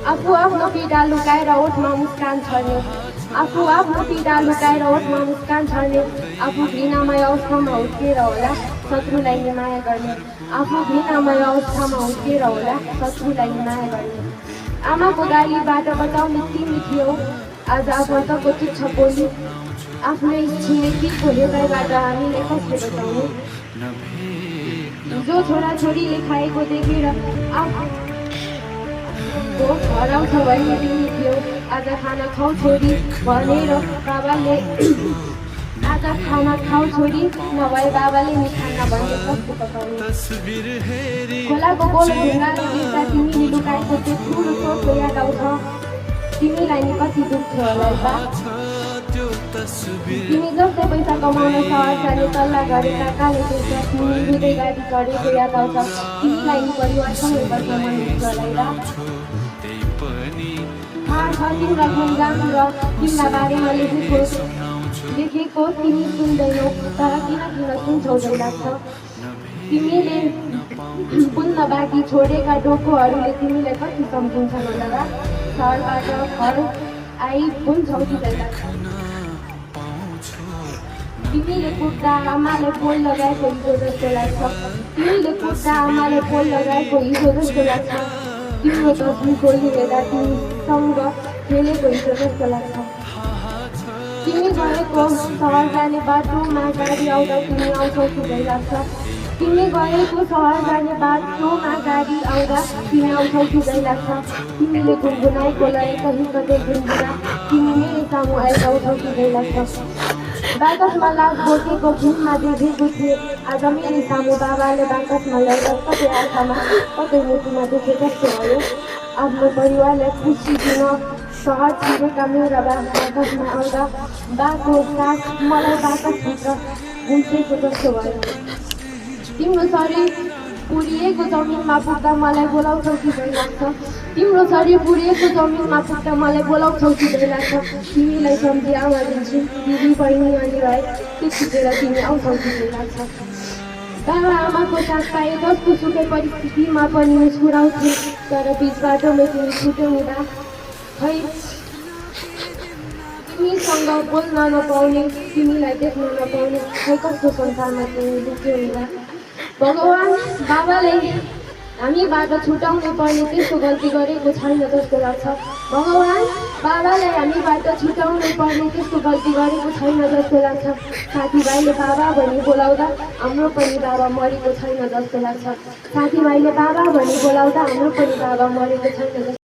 आफू आफ्नो पीडा लुकाएर ओठमा मुस्कान छर्ने आफू आफ्नो पीडा लुकाएर ओठमा मुस्कान छर्ने आफू घृणामय अवस्थामा हुर्किएर होला शत्रुलाई नि माया गर्ने आफू घृणामय अवस्थामा हुर्किएर होला शत्रुलाई नि माया गर्ने आमाको गालीबाट बचाउने तिमी थियौ आज आफन्तको तुच्छ बोली आफ्नै छिमेकीको हृदयबाट हामीले कसले बचाउने जो छोराछोरीले खाएको देखेर हराउँछ भन्ने तिमी थियौ आज खाना खाऊ छोरी भनेर बाबाले आज खाना खाऊ छोरी नभए बाबाले नि खाना भन्ने कस्तो पकाउने खोलाको गोलो ढुङ्गाले गिर्दा तिमीले लुकाएको त्यो ठुलो चोटको याद आउँछ तिमीलाई नि कति दुख थियो होला बा तिमी जस्तै पैसा कमाउन सहर जाने सल्लाह गरेका काले देख्दा तिमी रुँदै गाडी चढेको याद आउँछ तिमीलाई नि परिवारसँगै बस्न मन हुन्छ होला थाहा छ तिम्रा गुणगान र तिम्रा बारेमा लेखेको तिमी सुन्दैनौ तर किन सुन्छौ जै लाग्छ तिमीले बुन्न बाँकी छोडेका डोकोहरूले तिमीलाई कति सम्झिन्छन् होला सहरबाट घर आई बुन्छौ कि जै लाग्छ तिमीले कुट्दा आमाले पोल लगाएको हिजो जस्तो लाग्छ तिमीले कुट्दा आमाले पोल लगाएको हिजो जस्तो लाग्छ तिम्रो तस्बिर खोली हेर्दा तिमीसँग खेलेको हिजो जस्तो लाग्छ तिमी गएको सहर जाने बाटोमा गाडी आउँदा तिमी आउँछौ कि लाग्छ तिमी गएको सहर जाने बाटोमा गाडी आउँदा तिमी आउँछौ कि लाग्छ तिमीले गुनगुनाएको लय कहीँ कतै गुनगुना तिमी मेरो सामु आएर आउँछौ कि लाग्छ बाकसमा लास बोकेको फिल्ममा देखेको थिएँ आज मेरो सामु बाबाले बाकसमा ल्याएर कतै आँखामा कतै मुटुमा देखे जस्तो भयो आफ्नो परिवारलाई खुसी दिन सहर छिरेका मेरा बाकसमा आउँदा बाको सास मलाई बाकसभित्र घुसेको जस्तो भयो तिम्रो शरीर पुरिएको जमिनमा पुग्दा मलाई बोलाउँछौ कि जै लाग्छ तिम्रो शरीर पुरिएको जमिनमा पुग्दा मलाई बोलाउँछौ कि जै लाग्छ तिमीलाई सम्झी आमा दिन्छु दिदी बहिनी अनि भाइ त्यतिखेर तिमी आउँछौ कि जै लाग्छ बाबा आमाको साथ पाए जस्तो सुकै परिस्थितिमा पनि मुस्कुराउँथे तर बिच बाटोमा तिमी छुट्यौ नि बा खै तिमीसँग बोल्न नपाउने तिमीलाई देख्न नपाउने खै कस्तो संसारमा तिमी दुख्यौ नि बा भगवान् बाबालाई हामीबाट छुटाउनु पर्ने त्यस्तो गल्ती गरेको छैन जस्तो लाग्छ भगवान् बाबालाई हामीबाट छुटाउनु पर्ने त्यस्तो गल्ती गरेको छैन जस्तो लाग्छ साथीभाइले बाबा भनी बोलाउँदा हाम्रो पनि बाबा मरेको छैन जस्तो लाग्छ साथीभाइले बाबा भनी बोलाउँदा हाम्रो पनि बाबा मरेको छैन